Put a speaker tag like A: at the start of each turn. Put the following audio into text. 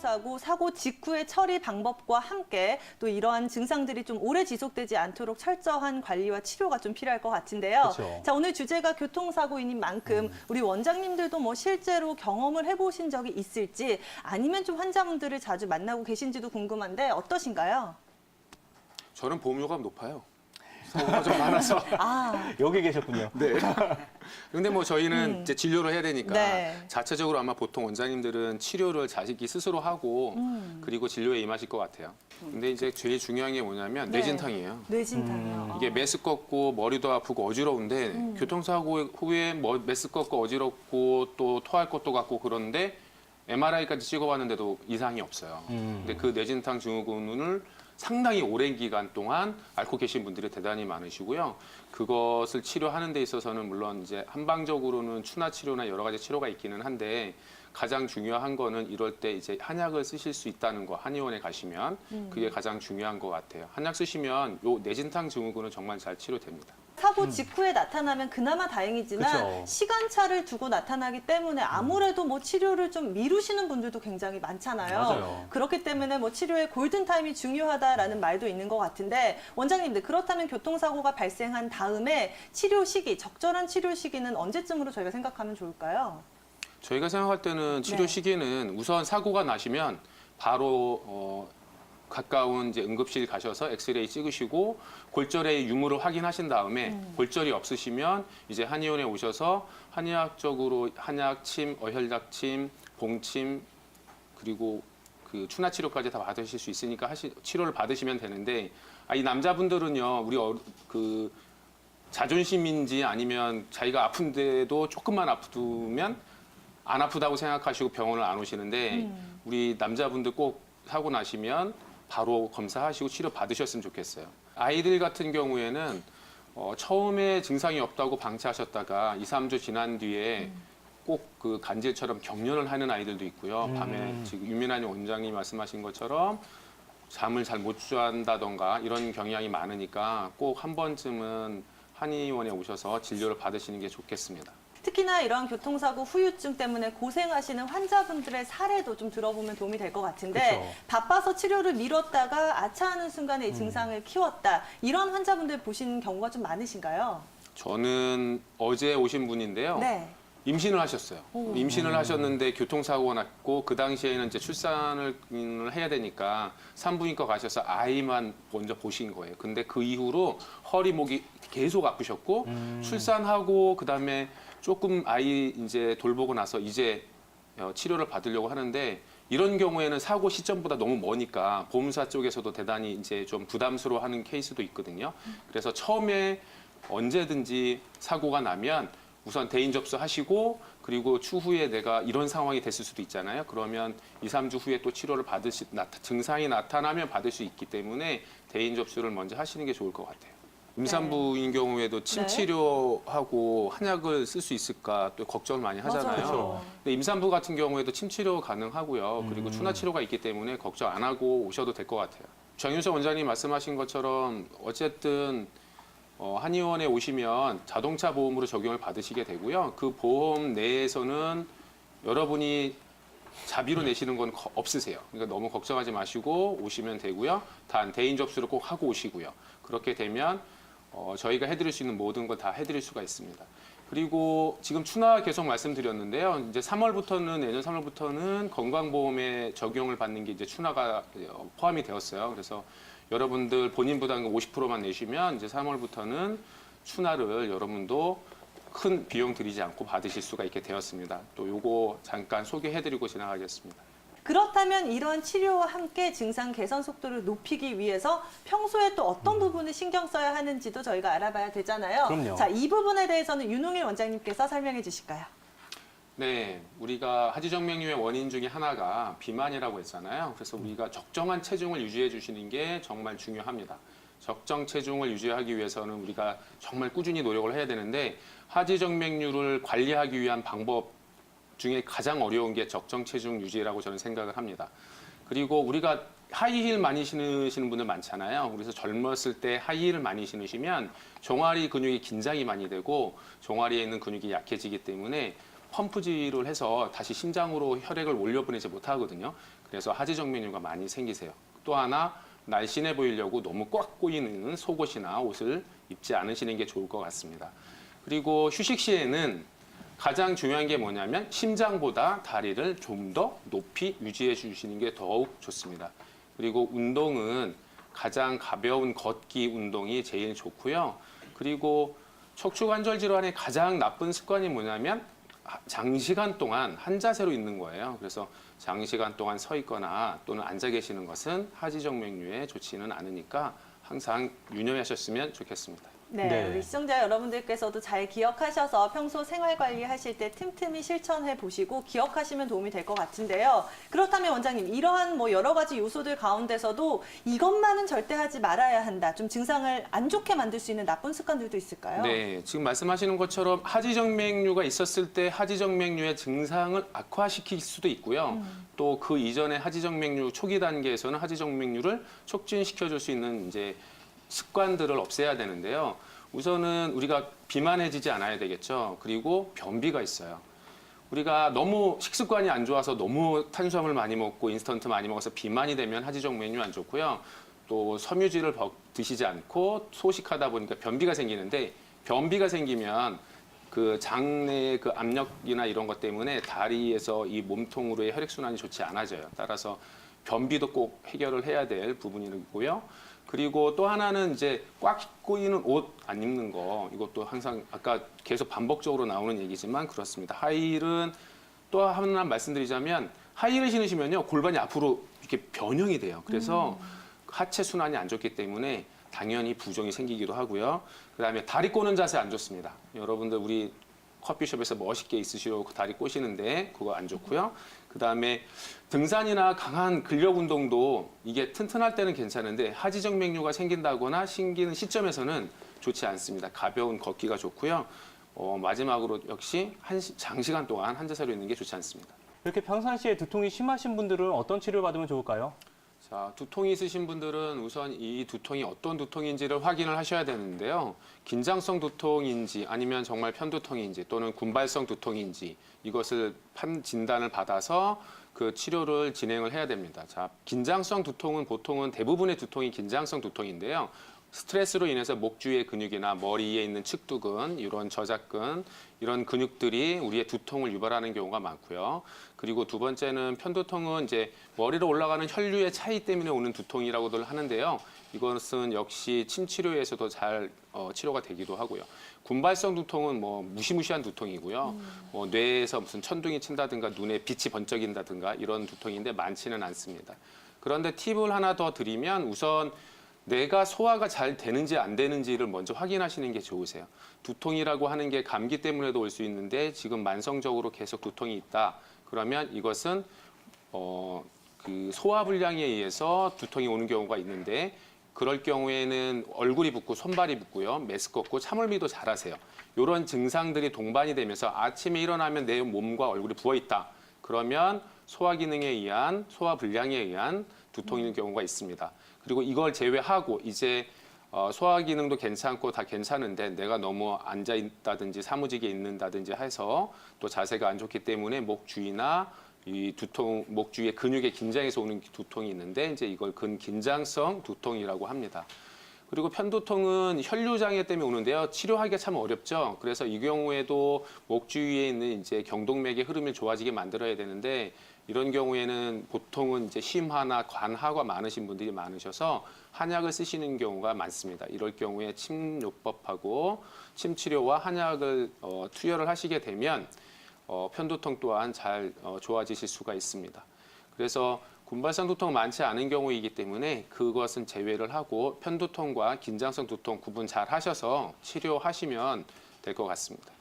A: 교통사고, 사고 직후의 처리 방법과 함께 또 이러한 증상들이 좀 오래 지속되지 않도록 철저한 관리와 치료가 좀 필요할 것 같은데요.
B: 그렇죠.
A: 자, 오늘 주제가 교통사고인 만큼 우리 원장님들도 뭐 실제로 경험을 해보신 적이 있을지 아니면 좀 환자분들을 자주 만나고 계신지도 궁금한데 어떠신가요?
C: 저는 보험료가 높아요. 사고가 좀 많아서.
A: 아,
B: 여기 계셨군요.
C: 네. 근데 뭐 저희는 이제 진료를 해야 되니까
A: 네.
C: 자체적으로 아마 보통 원장님들은 치료를 자식이 스스로 하고 그리고 진료에 임하실 것 같아요. 근데 이제 제일 중요한 게 뭐냐면
A: 네.
C: 뇌진탕이에요.
A: 뇌진탕이요.
C: 이게 메스 꺾고 머리도 아프고 어지러운데 교통사고 후에 메스 꺾고 어지럽고 또 토할 것도 같고 그런데 MRI까지 찍어봤는데도 이상이 없어요. 근데 그 뇌진탕 증후군을 상당히 오랜 기간 동안 앓고 계신 분들이 대단히 많으시고요. 그것을 치료하는 데 있어서는 물론 이제 한방적으로는 추나 치료나 여러 가지 치료가 있기는 한데 가장 중요한 거는 이럴 때 이제 한약을 쓰실 수 있다는 거, 한의원에 가시면 그게 가장 중요한 것 같아요. 한약 쓰시면 요 뇌진탕 증후군은 정말 잘 치료됩니다.
A: 사고 직후에 나타나면 그나마 다행이지만
B: 그쵸.
A: 시간차를 두고 나타나기 때문에 아무래도 뭐 치료를 좀 미루시는 분들도 굉장히 많잖아요.
B: 맞아요.
A: 그렇기 때문에 뭐 치료의 골든타임이 중요하다라는 말도 있는 것 같은데 원장님들 그렇다면 교통사고가 발생한 다음에 치료 시기, 적절한 치료 시기는 언제쯤으로 저희가 생각하면 좋을까요?
C: 저희가 생각할 때는 치료
A: 네.
C: 시기는 우선 사고가 나시면 바로 가까운 이제 응급실 가셔서 엑스레이 찍으시고 골절의 유무를 확인하신 다음에 골절이 없으시면 이제 한의원에 오셔서 한의학적으로 한약침, 어혈약침, 봉침 그리고 그 추나 치료까지 다 받으실 수 있으니까 치료를 받으시면 되는데 이 남자분들은요 그 자존심인지 아니면 자기가 아픈데도 조금만 아프면 안 아프다고 생각하시고 병원을 안 오시는데 우리 남자분들 꼭 사고 나시면 바로 검사하시고 치료 받으셨으면 좋겠어요. 아이들 같은 경우에는 처음에 증상이 없다고 방치하셨다가 2, 3주 지난 뒤에 꼭 그 간질처럼 경련을 하는 아이들도 있고요. 밤에 지금 유민환 원장님 말씀하신 것처럼 잠을 잘 못 잔다던가 이런 경향이 많으니까 꼭 한 번쯤은 한의원에 오셔서 진료를 받으시는 게 좋겠습니다.
A: 특히나 이런 교통사고 후유증 때문에 고생하시는 환자분들의 사례도 좀 들어보면 도움이 될 것 같은데
B: 그쵸.
A: 바빠서 치료를 미뤘다가 아차하는 순간에 이 증상을 키웠다. 이런 환자분들 보시는 경우가 좀 많으신가요?
C: 저는 어제 오신 분인데요.
A: 네.
C: 임신을 하셨어요. 임신을 하셨는데 교통사고가 났고 그 당시에는 이제 출산을 해야 되니까 산부인과 가셔서 아이만 먼저 보신 거예요. 근데 그 이후로 허리 목이 계속 아프셨고 출산하고 그다음에 조금 아이 이제 돌보고 나서 이제 치료를 받으려고 하는데 이런 경우에는 사고 시점보다 너무 머니까 보험사 쪽에서도 대단히 이제 좀 부담스러워하는 케이스도 있거든요. 그래서 처음에 언제든지 사고가 나면 우선 대인 접수하시고 그리고 추후에 내가 이런 상황이 됐을 수도 있잖아요. 그러면 2, 3주 후에 또 치료를 증상이 나타나면 받을 수 있기 때문에 대인 접수를 먼저 하시는 게 좋을 것 같아요. 임산부인 경우에도 침
A: 네.
C: 치료하고 한약을 쓸 수 있을까 또 걱정을 많이 하잖아요.
A: 맞아요.
C: 근데 임산부 같은 경우에도 침 치료 가능하고요. 그리고 추나 치료가 있기 때문에 걱정 안 하고 오셔도 될 것 같아요. 정윤석 원장님 말씀하신 것처럼 어쨌든 한의원에 오시면 자동차 보험으로 적용을 받으시게 되고요. 그 보험 내에서는 여러분이 자비로 내시는 건 없으세요. 그러니까 너무 걱정하지 마시고 오시면 되고요. 단 대인 접수를 꼭 하고 오시고요. 그렇게 되면 저희가 해드릴 수 있는 모든 걸 다 해드릴 수가 있습니다. 그리고 지금 추나 계속 말씀드렸는데요. 이제 3월부터는 내년 3월부터는 건강보험에 적용을 받는 게 이제 추나가 포함이 되었어요. 그래서 여러분들 본인 부담금 50%만 내시면 이제 3월부터는 추나를 여러분도 큰 비용 들이지 않고 받으실 수가 있게 되었습니다. 또 요거 잠깐 소개해드리고 지나가겠습니다.
A: 그렇다면 이런 치료와 함께 증상 개선 속도를 높이기 위해서 평소에 또 어떤 부분을 신경 써야 하는지도 저희가 알아봐야 되잖아요.
B: 그럼요.
A: 자, 이 부분에 대해서는 윤홍일 원장님께서 설명해 주실까요?
C: 네, 우리가 하지정맥류의 원인 중에 하나가 비만이라고 했잖아요. 그래서 우리가 적정한 체중을 유지해 주시는 게 정말 중요합니다. 적정 체중을 유지하기 위해서는 우리가 정말 꾸준히 노력을 해야 되는데 하지정맥류를 관리하기 위한 방법 중에 가장 어려운 게 적정 체중 유지라고 저는 생각을 합니다. 그리고 우리가 하이힐 많이 신으시는 분들 많잖아요. 그래서 젊었을 때 하이힐을 많이 신으시면 종아리 근육이 긴장이 많이 되고 종아리에 있는 근육이 약해지기 때문에 펌프질을 해서 다시 심장으로 혈액을 올려보내지 못하거든요. 그래서 하지정맥류가 많이 생기세요. 또 하나 날씬해 보이려고 너무 꽉 꼬이는 속옷이나 옷을 입지 않으시는 게 좋을 것 같습니다. 그리고 휴식 시에는 가장 중요한 게 뭐냐면 심장보다 다리를 좀 더 높이 유지해 주시는 게 더욱 좋습니다. 그리고 운동은 가장 가벼운 걷기 운동이 제일 좋고요. 그리고 척추관절 질환의 가장 나쁜 습관이 뭐냐면 장시간 동안 한 자세로 있는 거예요. 그래서 장시간 동안 서 있거나 또는 앉아 계시는 것은 하지정맥류에 좋지는 않으니까 항상 유념하셨으면 좋겠습니다.
A: 네,
B: 네.
A: 우리 시청자 여러분들께서도 잘 기억하셔서 평소 생활 관리하실 때 틈틈이 실천해 보시고 기억하시면 도움이 될 것 같은데요. 그렇다면 원장님, 이러한 뭐 여러 가지 요소들 가운데서도 이것만은 절대 하지 말아야 한다. 좀 증상을 안 좋게 만들 수 있는 나쁜 습관들도 있을까요?
C: 네, 지금 말씀하시는 것처럼 하지정맥류가 있었을 때 하지정맥류의 증상을 악화시킬 수도 있고요. 또 그 이전에 하지정맥류 초기 단계에서는 하지정맥류를 촉진시켜 줄 수 있는 이제 습관들을 없애야 되는데요. 우선은 우리가 비만해지지 않아야 되겠죠. 그리고 변비가 있어요. 우리가 너무 식습관이 안 좋아서 너무 탄수화물 많이 먹고 인스턴트 많이 먹어서 비만이 되면 하지정맥류 안 좋고요. 또 섬유질을 드시지 않고 소식하다 보니까 변비가 생기는데, 변비가 생기면 그 장내의 그 압력이나 이런 것 때문에 다리에서 이 몸통으로의 혈액순환이 좋지 않아져요. 따라서 변비도 꼭 해결을 해야 될 부분이고요. 그리고 또 하나는 이제 꽉 꼬이는 옷 안 입는 거, 이것도 항상 아까 계속 반복적으로 나오는 얘기지만 그렇습니다. 하이힐은 또 하나 말씀드리자면, 하이힐을 신으시면요 골반이 앞으로 이렇게 변형이 돼요. 그래서 하체 순환이 안 좋기 때문에 당연히 부종이 생기기도 하고요. 그다음에 다리 꼬는 자세 안 좋습니다. 여러분들 우리 커피숍에서 멋있게 있으시려고 다리 꼬시는데 그거 안 좋고요. 그다음에 등산이나 강한 근력 운동도 이게 튼튼할 때는 괜찮은데 하지정맥류가 생긴다거나 생기는 시점에서는 좋지 않습니다. 가벼운 걷기가 좋고요. 마지막으로 역시 장시간 동안 한 자세로 있는 게 좋지 않습니다.
B: 이렇게 평상시에 두통이 심하신 분들은 어떤 치료를 받으면 좋을까요?
C: 자, 두통이 있으신 분들은 우선 이 두통이 어떤 두통인지를 확인을 하셔야 되는데요. 긴장성 두통인지 아니면 정말 편두통인지 또는 군발성 두통인지 이것을 진단을 받아서 그 치료를 진행을 해야 됩니다. 자, 긴장성 두통은 보통은 대부분의 두통이 긴장성 두통인데요. 스트레스로 인해서 목 주위의 근육이나 머리에 있는 측두근, 이런 저작근, 이런 근육들이 우리의 두통을 유발하는 경우가 많고요. 그리고 두 번째는 편두통은 이제 머리로 올라가는 혈류의 차이 때문에 오는 두통이라고들 하는데요. 이것은 역시 침 치료에서도 잘 치료가 되기도 하고요. 군발성 두통은 뭐 무시무시한 두통이고요. 뇌에서 무슨 천둥이 친다든가 눈에 빛이 번쩍인다든가 이런 두통인데 많지는 않습니다. 그런데 팁을 하나 더 드리면 우선 내가 소화가 잘 되는지 안 되는지를 먼저 확인하시는 게 좋으세요. 두통이라고 하는 게 감기 때문에도 올 수 있는데 지금 만성적으로 계속 두통이 있다. 그러면 이것은 그 소화 불량에 의해서 두통이 오는 경우가 있는데, 그럴 경우에는 얼굴이 붓고 손발이 붓고요, 메스껍고 참을미도 잘하세요. 이런 증상들이 동반이 되면서 아침에 일어나면 내 몸과 얼굴이 부어 있다. 그러면 소화 기능에 의한 소화 불량에 의한 두통인 경우가 있습니다. 그리고 이걸 제외하고 이제 소화 기능도 괜찮고 다 괜찮은데 내가 너무 앉아 있다든지 사무직에 있는다든지 해서 또 자세가 안 좋기 때문에 목 주위나 이 두통, 목 주위의 근육의 긴장에서 오는 두통이 있는데 이제 이걸 근긴장성 두통이라고 합니다. 그리고 편두통은 혈류 장애 때문에 오는데요. 치료하기가 참 어렵죠. 그래서 이 경우에도 목 주위에 있는 이제 경동맥의 흐름을 좋아지게 만들어야 되는데, 이런 경우에는 보통은 이제 심하나 관하가 많으신 분들이 많으셔서 한약을 쓰시는 경우가 많습니다. 이럴 경우에 침요법하고 침치료와 한약을 투여를 하시게 되면 편두통 또한 잘 좋아지실 수가 있습니다. 그래서 군발성 두통 많지 않은 경우이기 때문에 그것은 제외를 하고 편두통과 긴장성 두통 구분 잘 하셔서 치료하시면 될 것 같습니다.